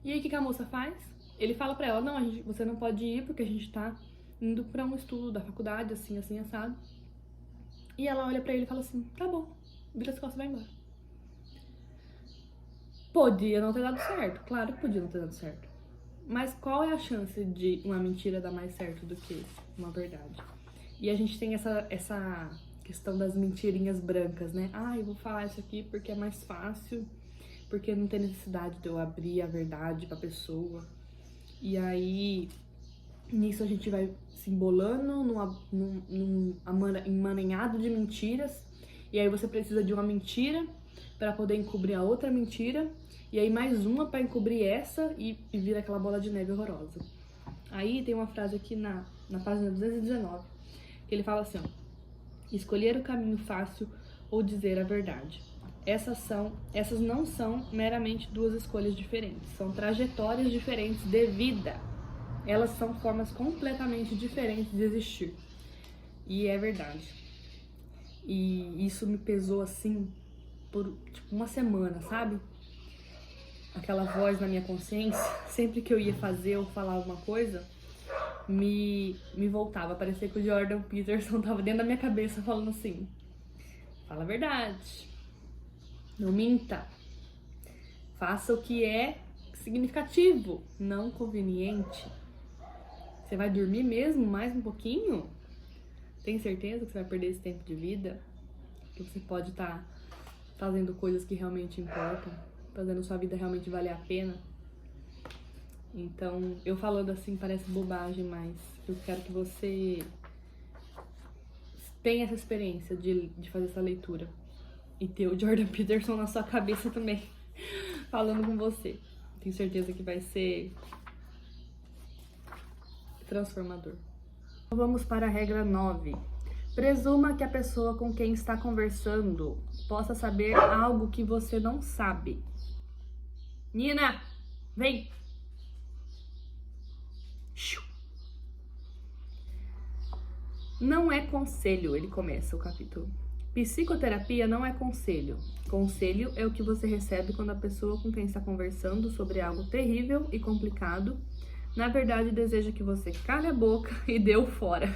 Speaker 1: E aí o que a moça faz? Ele fala pra ela, não, você não pode ir porque a gente tá indo pra um estudo da faculdade, assim, assim, assado. E ela olha pra ele e fala assim, tá bom, vira as costas e vai embora. Podia não ter dado certo, claro que podia não ter dado certo. Mas qual é a chance de uma mentira dar mais certo do que uma verdade? E a gente tem essa questão das mentirinhas brancas, né? Ah, eu vou falar isso aqui porque é mais fácil, porque não tem necessidade de eu abrir a verdade pra pessoa. E aí, nisso a gente vai se embolando num emaranhado de mentiras. E aí você precisa de uma mentira para poder encobrir a outra mentira. E aí mais uma para encobrir essa e vira aquela bola de neve horrorosa. Aí tem uma frase aqui na página 219, que ele fala assim, ó, escolher o caminho fácil ou dizer a verdade. Essas não são meramente duas escolhas diferentes, são trajetórias diferentes de vida. Elas são formas completamente diferentes de existir. E é verdade. E isso me pesou assim por tipo uma semana, sabe? Aquela voz na minha consciência, sempre que eu ia fazer ou falar alguma coisa, me voltava. Parecia que o Jordan Peterson tava dentro da minha cabeça falando assim, Fala a verdade. Não minta. Faça o que é significativo, não conveniente. Você vai dormir mesmo mais um pouquinho? Tem certeza que você vai perder esse tempo de vida? Que você pode estar fazendo coisas que realmente importam, fazendo sua vida realmente valer a pena? Então, eu falando assim parece bobagem, mas eu quero que você tenha essa experiência de fazer essa leitura. E ter o Jordan Peterson na sua cabeça também, falando com você. Tenho certeza que vai ser transformador. Vamos para a regra 9. Presuma que a pessoa com quem está conversando possa saber algo que você não sabe. Nina, vem! Não é conselho, ele começa o capítulo. Psicoterapia não é conselho. Conselho é o que você recebe quando a pessoa com quem está conversando sobre algo terrível e complicado, na verdade, deseja que você cale a boca e dê o fora.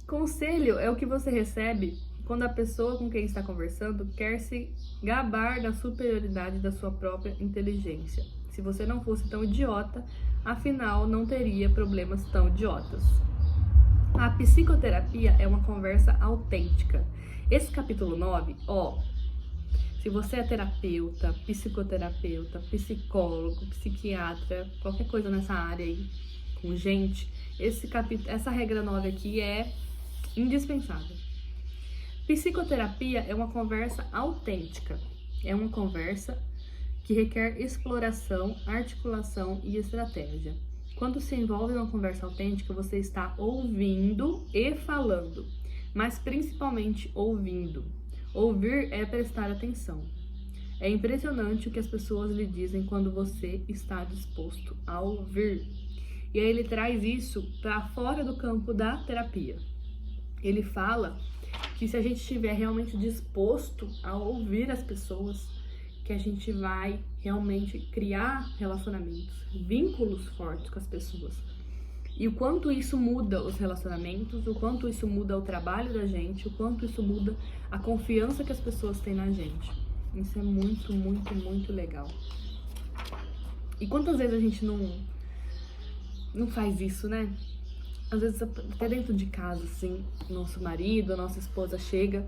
Speaker 1: Conselho é o que você recebe quando a pessoa com quem está conversando quer se gabar da superioridade da sua própria inteligência. Se você não fosse tão idiota, afinal não teria problemas tão idiotas. A psicoterapia é uma conversa autêntica. Esse capítulo 9, se você é terapeuta, psicoterapeuta, psicólogo, psiquiatra, qualquer coisa nessa área aí, com gente, essa regra 9 aqui é indispensável. Psicoterapia é uma conversa autêntica. É uma conversa que requer exploração, articulação e estratégia. Quando se envolve em uma conversa autêntica, você está ouvindo e falando, mas principalmente ouvindo. Ouvir é prestar atenção. É impressionante o que as pessoas lhe dizem quando você está disposto a ouvir. E aí ele traz isso para fora do campo da terapia. Ele fala que se a gente estiver realmente disposto a ouvir as pessoas, que a gente vai realmente criar relacionamentos, vínculos fortes com as pessoas. E o quanto isso muda os relacionamentos, o quanto isso muda o trabalho da gente, o quanto isso muda a confiança que as pessoas têm na gente. Isso é muito, muito, muito legal. E quantas vezes a gente não faz isso, né? Às vezes até dentro de casa, assim, nosso marido, a nossa esposa chega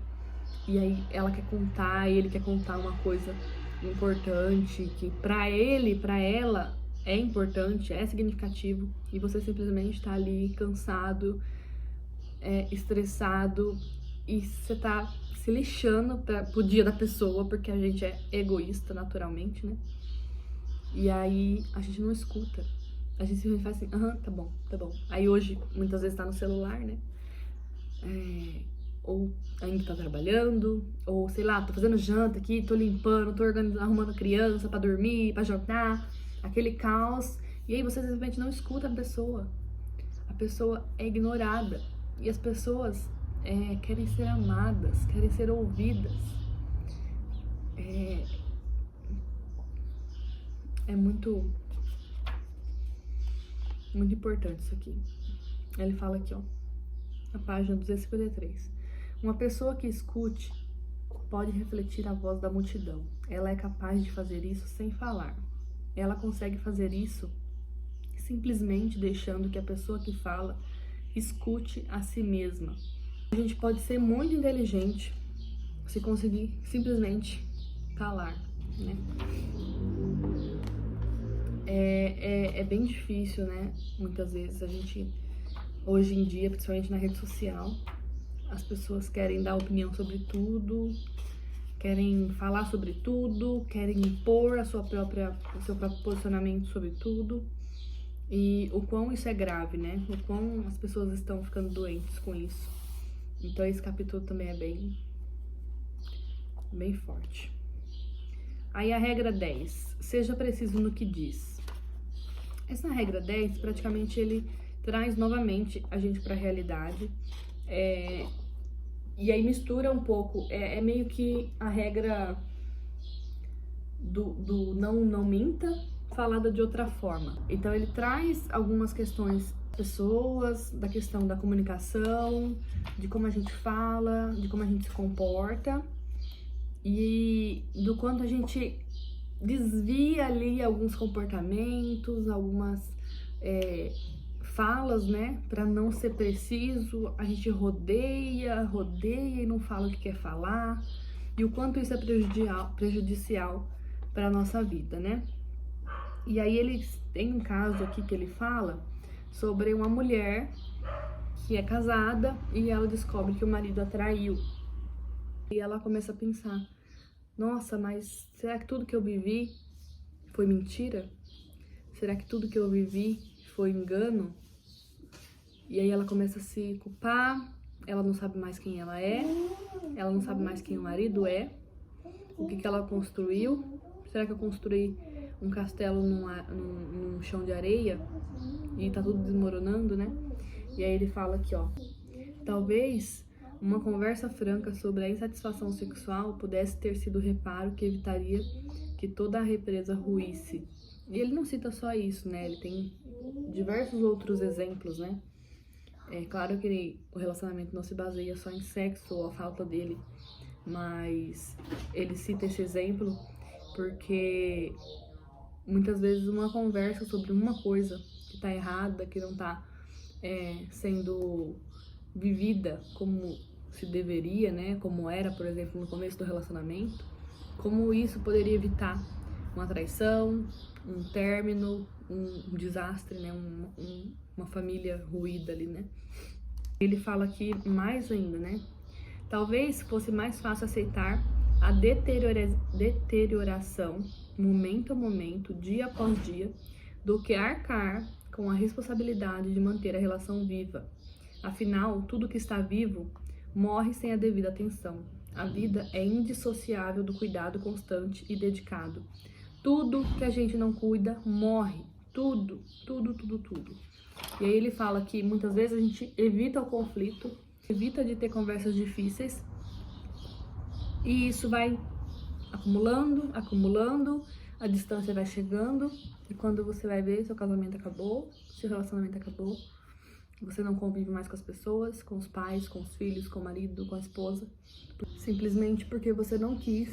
Speaker 1: e aí ela quer contar, e ele quer contar uma coisa importante, que pra ele, pra ela é importante, é significativo, e você simplesmente tá ali cansado, estressado, e você tá se lixando pro dia da pessoa, porque a gente é egoísta naturalmente, né? E aí a gente não escuta. A gente simplesmente faz assim, tá bom. Aí hoje, muitas vezes tá no celular, né? Ou ainda tá trabalhando, ou sei lá, tô fazendo janta aqui, tô limpando, tô arrumando a criança pra dormir, pra jantar, aquele caos. E aí você simplesmente não escuta a pessoa é ignorada. E as pessoas querem ser amadas, querem ser ouvidas. É muito importante isso aqui. Ele fala aqui, na página 253. Uma pessoa que escute pode refletir a voz da multidão. Ela é capaz de fazer isso sem falar. Ela consegue fazer isso simplesmente deixando que a pessoa que fala escute a si mesma. A gente pode ser muito inteligente se conseguir simplesmente calar, né? É bem difícil, né? Muitas vezes a gente, hoje em dia, principalmente na rede social, as pessoas querem dar opinião sobre tudo, querem falar sobre tudo, querem impor o seu próprio posicionamento sobre tudo. E o quão isso é grave, né? O quão as pessoas estão ficando doentes com isso. Então esse capítulo também é bem forte. Aí a regra 10, seja preciso no que diz. Essa regra 10, praticamente ele traz novamente a gente para a realidade. E aí mistura um pouco, é meio que a regra do não minta, falada de outra forma. Então ele traz algumas questões pessoas, da questão da comunicação, de como a gente fala, de como a gente se comporta e do quanto a gente desvia ali alguns comportamentos, algumas falas, né, para não ser preciso, a gente rodeia e não fala o que quer falar, e o quanto isso é prejudicial para nossa vida, né? E aí ele tem um caso aqui que ele fala sobre uma mulher que é casada e ela descobre que o marido a traiu. E ela começa a pensar, nossa, mas será que tudo que eu vivi foi mentira? Será que tudo que eu vivi foi engano? E aí ela começa a se culpar, ela não sabe mais quem ela não sabe mais quem o marido é, o que ela construiu. Será que eu construí um castelo num chão de areia e tá tudo desmoronando, né? E aí ele fala aqui, ó, talvez uma conversa franca sobre a insatisfação sexual pudesse ter sido o reparo que evitaria que toda a represa ruísse. E ele não cita só isso, né? Ele tem diversos outros exemplos, né? É claro que o relacionamento não se baseia só em sexo ou a falta dele, mas ele cita esse exemplo porque muitas vezes uma conversa sobre uma coisa que tá errada, que não tá sendo vivida como se deveria, né? Como era, por exemplo, no começo do relacionamento, como isso poderia evitar uma traição, um término, um desastre, né? Uma família ruída ali, né? Ele fala aqui mais ainda, né? Talvez fosse mais fácil aceitar a deterioração, momento a momento, dia após dia, do que arcar com a responsabilidade de manter a relação viva. Afinal, tudo que está vivo morre sem a devida atenção. A vida é indissociável do cuidado constante e dedicado. Tudo que a gente não cuida morre. Tudo. E aí ele fala que muitas vezes a gente evita o conflito, evita de ter conversas difíceis, e isso vai acumulando, a distância vai chegando, e quando você vai ver, seu casamento acabou, seu relacionamento acabou, você não convive mais com as pessoas, com os pais, com os filhos, com o marido, com a esposa, simplesmente porque você não quis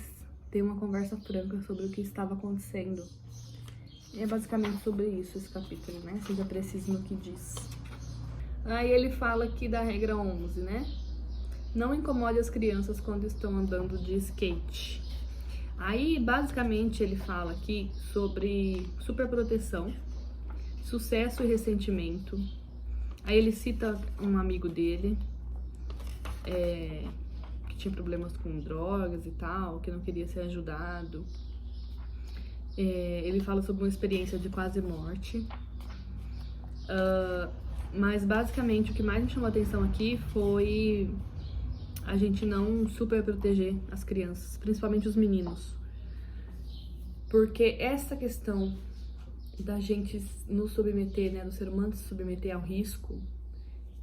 Speaker 1: ter uma conversa franca sobre o que estava acontecendo. E é basicamente sobre isso esse capítulo, né? Seja preciso no que diz. Aí ele fala aqui da regra 11, né? Não incomode as crianças quando estão andando de skate. Aí, basicamente, ele fala aqui sobre superproteção, sucesso e ressentimento. Aí ele cita um amigo dele, que tinha problemas com drogas e tal, que não queria ser ajudado. Ele fala sobre uma experiência de quase morte. Mas, basicamente, o que mais me chamou a atenção aqui foi a gente não super proteger as crianças, principalmente os meninos. Porque essa questão da gente nos submeter, né, do ser humano se submeter ao risco,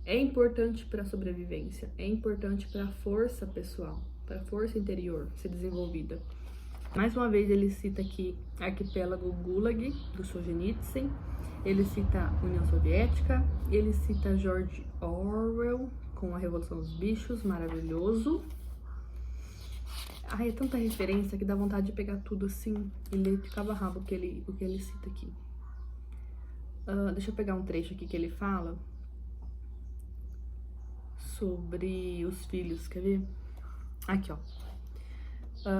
Speaker 1: é importante para a sobrevivência, é importante para a força pessoal, para a força interior ser desenvolvida. Mais uma vez ele cita aqui Arquipélago Gulag, do Solzhenitsyn, ele cita União Soviética, ele cita George Orwell com A Revolução dos Bichos, maravilhoso. Ai, é tanta referência que dá vontade de pegar tudo assim e ler de cabo a rabo o que ele cita aqui. Deixa eu pegar um trecho aqui que ele fala sobre os filhos, quer ver? Aqui, ó.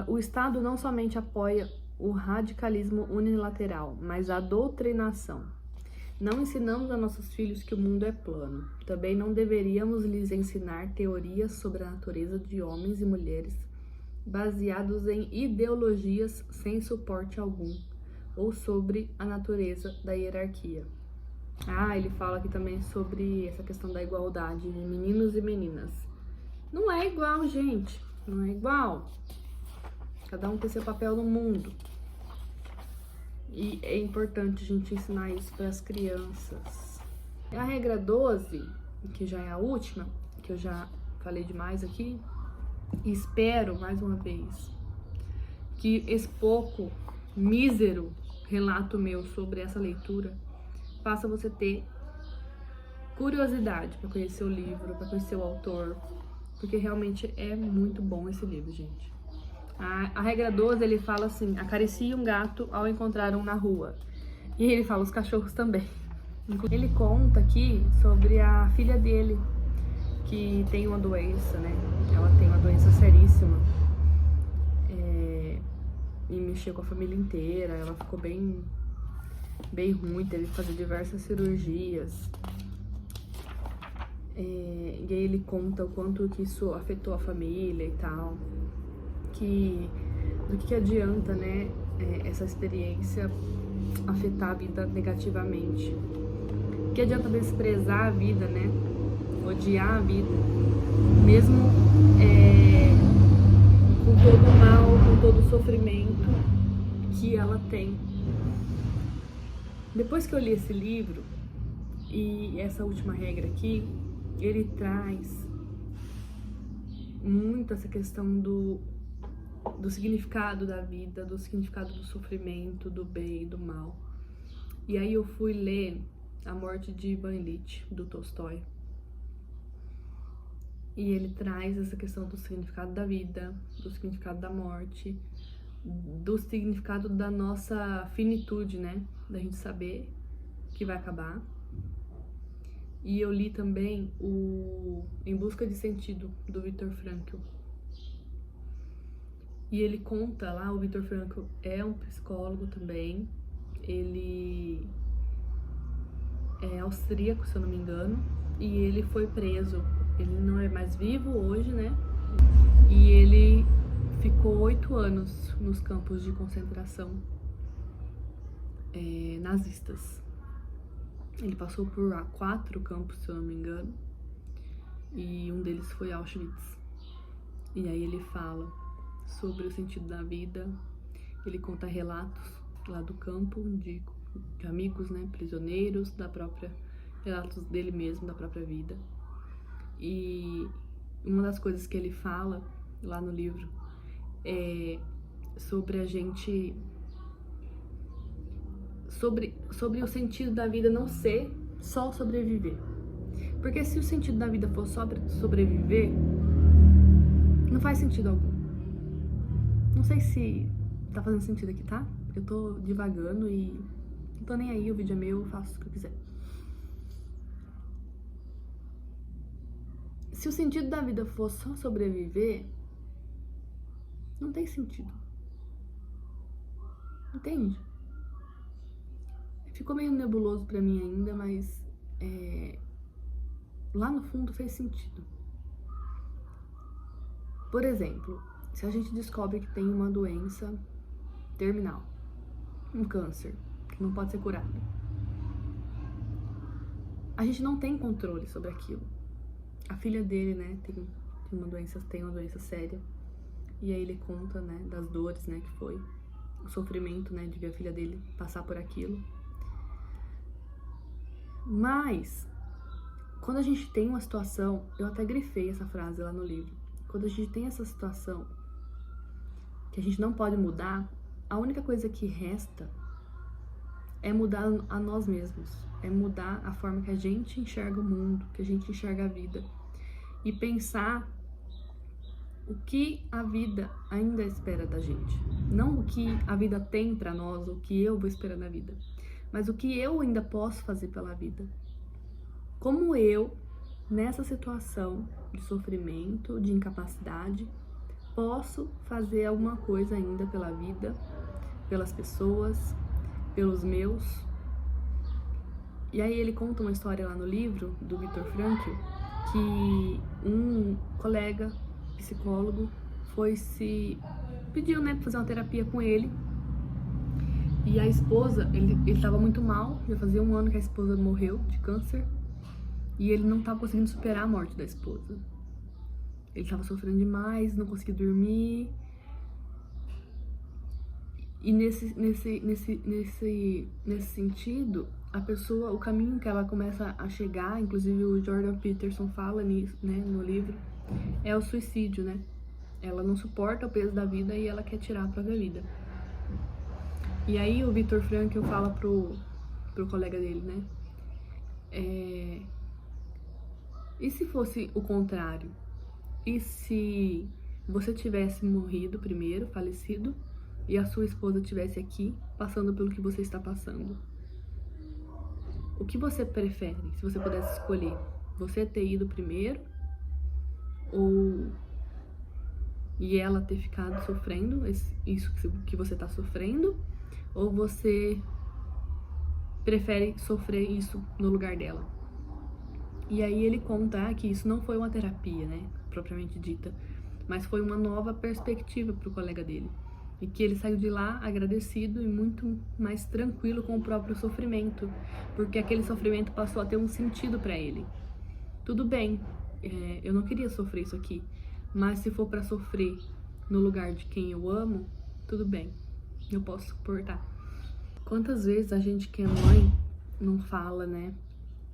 Speaker 1: O Estado não somente apoia o radicalismo unilateral, mas a doutrinação. Não ensinamos a nossos filhos que o mundo é plano. Também não deveríamos lhes ensinar teorias sobre a natureza de homens e mulheres baseados em ideologias sem suporte algum, ou sobre a natureza da hierarquia. Ele fala aqui também sobre essa questão da igualdade de meninos e meninas. Não é igual, gente. Não é igual. Cada um tem seu papel no mundo. E é importante a gente ensinar isso para as crianças. A regra 12, que já é a última, que eu já falei demais aqui, e espero, mais uma vez, que esse pouco mísero relato meu sobre essa leitura faça você ter curiosidade para conhecer o livro, para conhecer o autor, porque realmente é muito bom esse livro, gente. A regra 12, ele fala assim: acaricie um gato ao encontrar um na rua. E ele fala os cachorros também. Ele conta aqui sobre a filha dele, que tem uma doença, né? Ela tem uma doença seríssima. E mexeu com a família inteira. Ela ficou bem ruim, teve que fazer diversas cirurgias. E aí ele conta o quanto que isso afetou a família e tal. Do que adianta, né, essa experiência afetar a vida negativamente. O que adianta desprezar a vida, né, odiar a vida, mesmo com todo o mal, com todo o sofrimento que ela tem. Depois que eu li esse livro, e essa última regra aqui, ele traz muito essa questão do significado da vida, do significado do sofrimento, do bem e do mal. E aí eu fui ler A Morte de Ivan Ilitch, do Tolstói. E ele traz essa questão do significado da vida, do significado da morte, do significado da nossa finitude, né? Da gente saber que vai acabar. E eu li também o Em Busca de Sentido, do Viktor Frankl. E ele conta lá, o Viktor Frankl é um psicólogo também, ele é austríaco, se eu não me engano, e ele foi preso. Ele não é mais vivo hoje, né? E ele ficou 8 anos nos campos de concentração nazistas. Ele passou por 4 campos, se eu não me engano, e um deles foi Auschwitz. E aí ele fala sobre o sentido da vida, ele conta relatos lá do campo, de amigos, né, prisioneiros, relatos dele mesmo, da própria vida. E uma das coisas que ele fala lá no livro é sobre a gente, sobre o sentido da vida não ser só sobreviver. Porque se o sentido da vida for só sobreviver, não faz sentido algum. Não sei se tá fazendo sentido aqui, tá? Eu tô divagando e não tô nem aí, o vídeo é meu, eu faço o que eu quiser. Se o sentido da vida for só sobreviver, não tem sentido. Entende? Ficou meio nebuloso pra mim ainda, mas lá no fundo fez sentido. Por exemplo, se a gente descobre que tem uma doença terminal, um câncer, que não pode ser curado, a gente não tem controle sobre aquilo. A filha dele, né, tem uma doença séria, e aí ele conta, né, das dores, né, que foi o sofrimento, né, de ver a filha dele passar por aquilo. Mas quando a gente tem uma situação, eu até grifei essa frase lá no livro, quando a gente tem essa situação que a gente não pode mudar, a única coisa que resta é mudar a nós mesmos, é mudar a forma que a gente enxerga o mundo, que a gente enxerga a vida, e pensar o que a vida ainda espera da gente. Não o que a vida tem pra nós, o que eu vou esperar na vida, mas o que eu ainda posso fazer pela vida. Como eu, nessa situação de sofrimento, de incapacidade, posso fazer alguma coisa ainda pela vida, pelas pessoas, pelos meus. E aí ele conta uma história lá no livro do Viktor Frankl, que um colega psicólogo pediu, né, pra fazer uma terapia com ele. E a esposa, ele tava muito mal, já fazia 1 ano que a esposa morreu de câncer, e ele não tava conseguindo superar a morte da esposa. Ele tava sofrendo demais, não conseguia dormir. E nesse sentido, a pessoa, o caminho que ela começa a chegar, inclusive o Jordan Peterson fala nisso, né, no livro, é o suicídio, né? Ela não suporta o peso da vida e ela quer tirar a própria vida. E aí o Viktor Frankl fala pro colega dele, né? E se fosse o contrário? E se você tivesse morrido primeiro, falecido, e a sua esposa estivesse aqui, passando pelo que você está passando? O que você prefere, se você pudesse escolher? Você ter ido primeiro ou e ela ter ficado sofrendo isso que você tá sofrendo? Ou você prefere sofrer isso no lugar dela? E aí ele conta que isso não foi uma terapia, né, propriamente dita, mas foi uma nova perspectiva pro colega dele. E que ele saiu de lá agradecido e muito mais tranquilo com o próprio sofrimento, porque aquele sofrimento passou a ter um sentido pra ele. Tudo bem, eu não queria sofrer isso aqui, mas se for pra sofrer no lugar de quem eu amo, tudo bem, eu posso suportar. Quantas vezes a gente que é mãe não fala, né?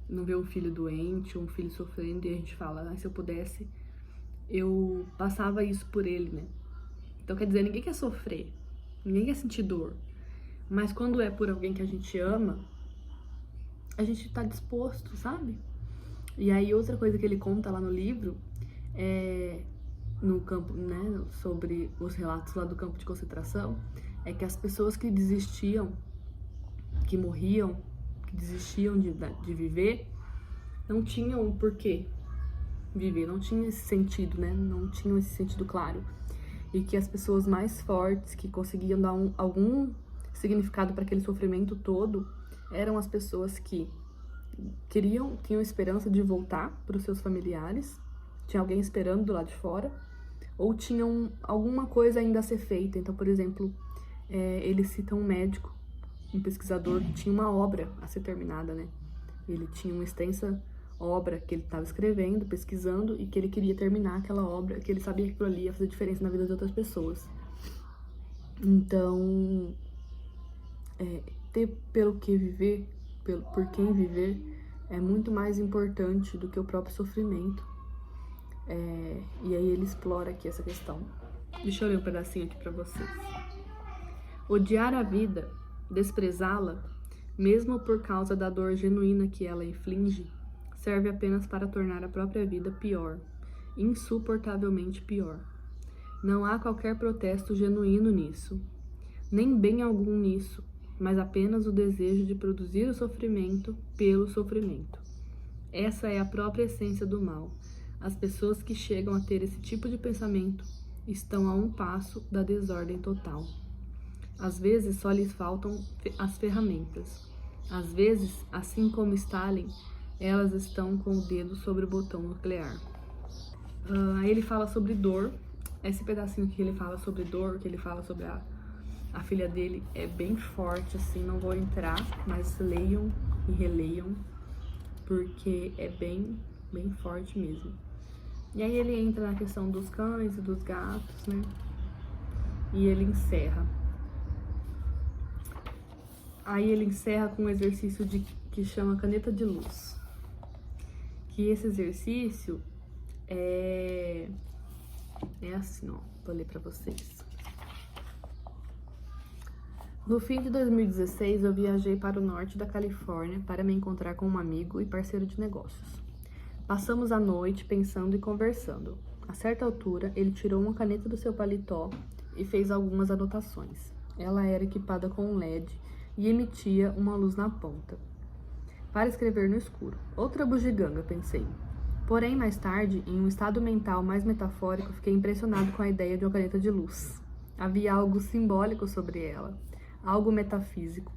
Speaker 1: Não vê um filho doente ou um filho sofrendo e a gente fala, se eu pudesse, eu passava isso por ele, né? Então quer dizer, ninguém quer sofrer, ninguém quer sentir dor. Mas quando é por alguém que a gente ama, a gente tá disposto, sabe? E aí outra coisa que ele conta lá no livro é no campo, né, sobre os relatos lá do campo de concentração, é que as pessoas que desistiam, que morriam, que desistiam de viver, não tinham o porquê viver, não tinha esse sentido, né, não tinham esse sentido claro. E que as pessoas mais fortes, que conseguiam dar algum significado para aquele sofrimento todo, eram as pessoas que tinham esperança de voltar para os seus familiares, tinha alguém esperando do lado de fora, ou tinham alguma coisa ainda a ser feita. Então, por exemplo, ele cita um médico, um pesquisador que tinha uma obra a ser terminada, né? Ele tinha uma extensa obra que ele estava escrevendo, pesquisando, e que ele queria terminar aquela obra, que ele sabia que aquilo ali ia fazer diferença na vida de outras pessoas. Então, ter pelo que viver, por quem viver, é muito mais importante do que o próprio sofrimento. E aí ele explora aqui essa questão. Deixa eu ler um pedacinho aqui pra vocês. Odiar a vida, desprezá-la, mesmo por causa da dor genuína que ela inflige, serve apenas para tornar a própria vida pior, insuportavelmente pior. Não há qualquer protesto genuíno nisso, nem bem algum nisso, mas apenas o desejo de produzir o sofrimento pelo sofrimento. Essa é a própria essência do mal. As pessoas que chegam a ter esse tipo de pensamento estão a um passo da desordem total. Às vezes só lhes faltam as ferramentas. Às vezes, assim como Stalin, elas estão com o dedo sobre o botão nuclear. Aí ele fala sobre dor. Esse pedacinho que ele fala sobre dor, que ele fala sobre a filha dele, é bem forte, assim, não vou entrar, mas leiam e releiam, porque é bem forte mesmo. E aí ele entra na questão dos cães e dos gatos, né? E ele encerra. Aí ele encerra com um exercício que chama caneta de luz. Que esse exercício é assim, ó. Vou ler pra vocês. No fim de 2016, eu viajei para o norte da Califórnia para me encontrar com um amigo e parceiro de negócios. Passamos a noite pensando e conversando. A certa altura, ele tirou uma caneta do seu paletó e fez algumas anotações. Ela era equipada com um LED e emitia uma luz na ponta, para escrever no escuro. Outra bugiganga, pensei. Porém, mais tarde, em um estado mental mais metafórico, fiquei impressionado com a ideia de uma caneta de luz. Havia algo simbólico sobre ela, algo metafísico.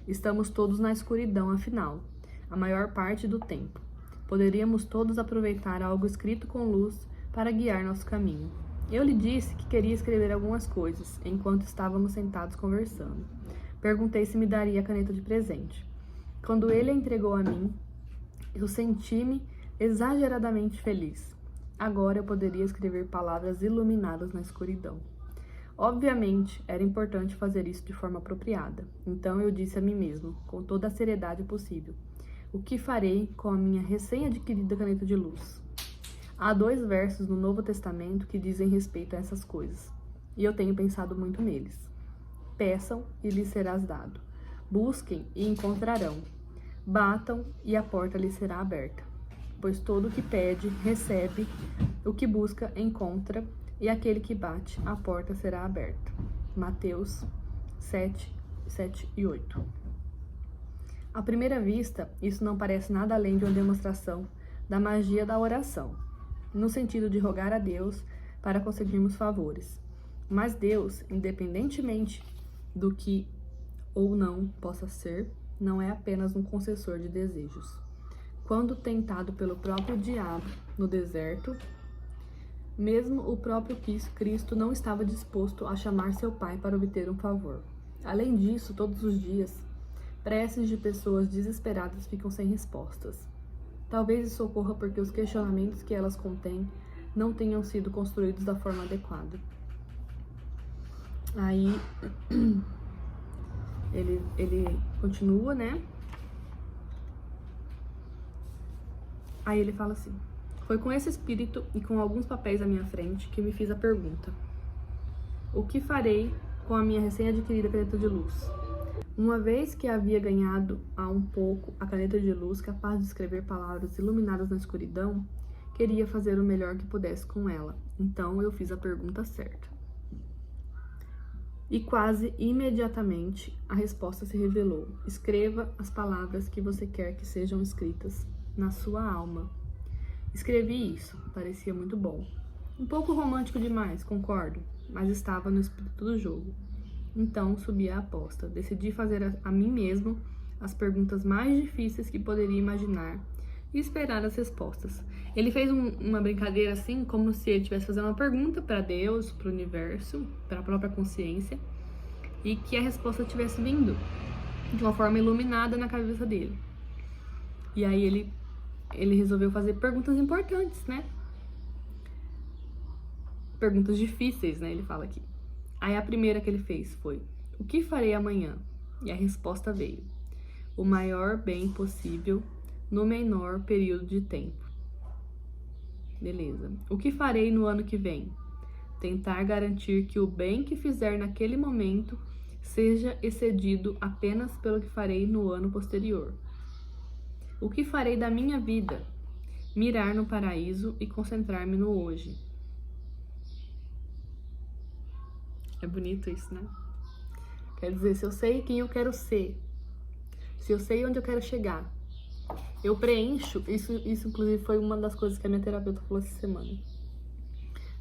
Speaker 1: Estamos todos na escuridão, afinal, a maior parte do tempo. Poderíamos todos aproveitar algo escrito com luz para guiar nosso caminho. Eu lhe disse que queria escrever algumas coisas, enquanto estávamos sentados conversando. Perguntei se me daria a caneta de presente. Quando ele a entregou a mim, eu senti-me exageradamente feliz. Agora eu poderia escrever palavras iluminadas na escuridão. Obviamente, era importante fazer isso de forma apropriada. Então eu disse a mim mesmo, com toda a seriedade possível: o que farei com a minha recém-adquirida caneta de luz? Há 2 versos no Novo Testamento que dizem respeito a essas coisas, e eu tenho pensado muito neles. Peçam e lhes serás dado. Busquem e encontrarão. Batam e a porta lhes será aberta. pois todo o que pede, recebe, o que busca, encontra, e aquele que bate, a porta será aberta. Mateus 7, 7 e 8. À primeira vista, isso não parece nada além de uma demonstração da magia da oração, no sentido de rogar a Deus para conseguirmos favores. Mas Deus, independentemente do que ou não possa ser, não é apenas um concessor de desejos. Quando tentado pelo próprio diabo no deserto, mesmo o próprio Cristo não estava disposto a chamar seu Pai para obter um favor. Além disso, todos os dias, preces de pessoas desesperadas ficam sem respostas. Talvez isso ocorra porque os questionamentos que elas contêm não tenham sido construídos da forma adequada. Aí, ele continua, né? Aí ele fala assim: foi com esse espírito e com alguns papéis à minha frente que me fiz a pergunta: o que farei com a minha recém-adquirida caneta de luz? Uma vez que havia ganhado há um pouco a caneta de luz capaz de escrever palavras iluminadas na escuridão, queria fazer o melhor que pudesse com ela. Então eu fiz a pergunta certa. E quase imediatamente a resposta se revelou: escreva as palavras que você quer que sejam escritas na sua alma. Escrevi isso, parecia muito bom. Um pouco romântico demais, concordo, mas estava no espírito do jogo. Então subi a aposta. Decidi fazer a mim mesmo as perguntas mais difíceis que poderia imaginar e esperar as respostas. Ele fez uma brincadeira assim, como se ele estivesse fazendo uma pergunta para Deus, para o universo, para a própria consciência, e que a resposta tivesse vindo de uma forma iluminada na cabeça dele. E aí ele resolveu fazer perguntas importantes, né? Perguntas difíceis, né? Ele fala aqui. Aí a primeira que ele fez foi: o que farei amanhã? E a resposta veio: o maior bem possível no menor período de tempo. Beleza. O que farei no ano que vem? Tentar garantir que o bem que fizer naquele momento seja excedido apenas pelo que farei no ano posterior. O que farei da minha vida? Mirar no paraíso e concentrar-me no hoje. É bonito isso, né? Quer dizer, se eu sei quem eu quero ser, se eu sei onde eu quero chegar, eu preencho. Isso inclusive foi uma das coisas que a minha terapeuta falou essa semana.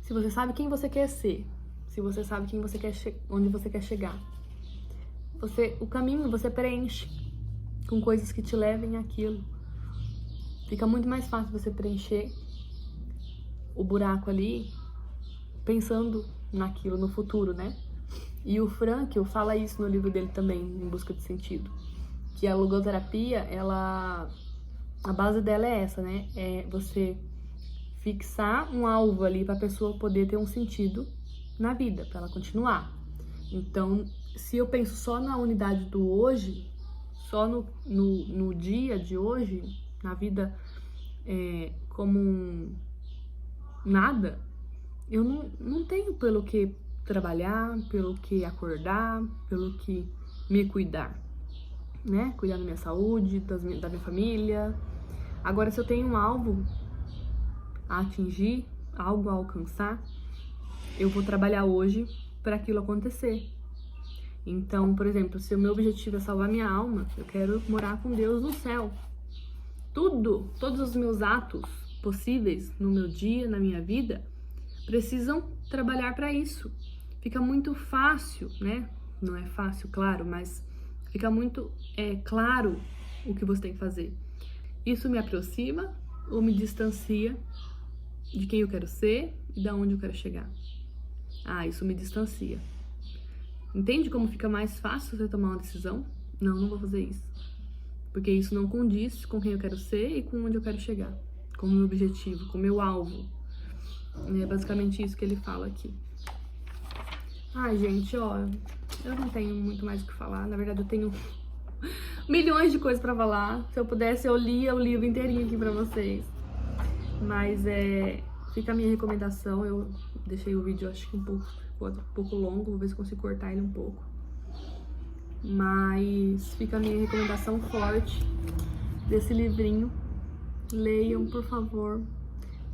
Speaker 1: Se você sabe quem você quer ser, se você sabe quem você quer onde você quer chegar, o caminho você preenche com coisas que te levem àquilo. Fica muito mais fácil você preencher o buraco ali pensando naquilo, no futuro, né? E o Frankl fala isso no livro dele também, Em Busca de Sentido, que a logoterapia, a base dela é essa, né? É você fixar um alvo ali para a pessoa poder ter um sentido na vida, para ela continuar. Então, se eu penso só na unidade do hoje, só no dia de hoje, na vida como nada, eu não tenho pelo que trabalhar, pelo que acordar, pelo que me cuidar, né? Cuidar da minha saúde, da minha família. Agora, se eu tenho um alvo a atingir, algo a alcançar, eu vou trabalhar hoje para aquilo acontecer. Então, por exemplo, se o meu objetivo é salvar minha alma, eu quero morar com Deus no céu. Todos os meus atos possíveis no meu dia, na minha vida, precisam trabalhar para isso. Fica muito fácil, né? Não é fácil, claro, mas fica muito claro o que você tem que fazer. Isso me aproxima ou me distancia de quem eu quero ser e da onde eu quero chegar? Ah, isso me distancia. Entende como fica mais fácil você tomar uma decisão? Não vou fazer isso. Porque isso não condiz com quem eu quero ser e com onde eu quero chegar. Com o meu objetivo, com o meu alvo. É basicamente isso que ele fala aqui. Ai, gente, ó, eu não tenho muito mais o que falar. Na verdade, eu tenho milhões de coisas pra falar. Se eu pudesse, eu lia o livro inteirinho aqui pra vocês. Mas fica a minha recomendação. Eu deixei o vídeo, acho que um pouco longo. Vou ver se consigo cortar ele um pouco. Mas fica a minha recomendação forte desse livrinho. Leiam, por favor.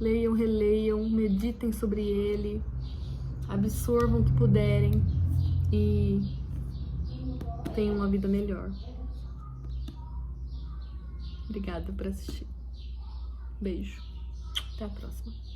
Speaker 1: Leiam, releiam, meditem sobre ele, absorvam o que puderem e tenham uma vida melhor. Obrigada por assistir. Beijo. Até a próxima.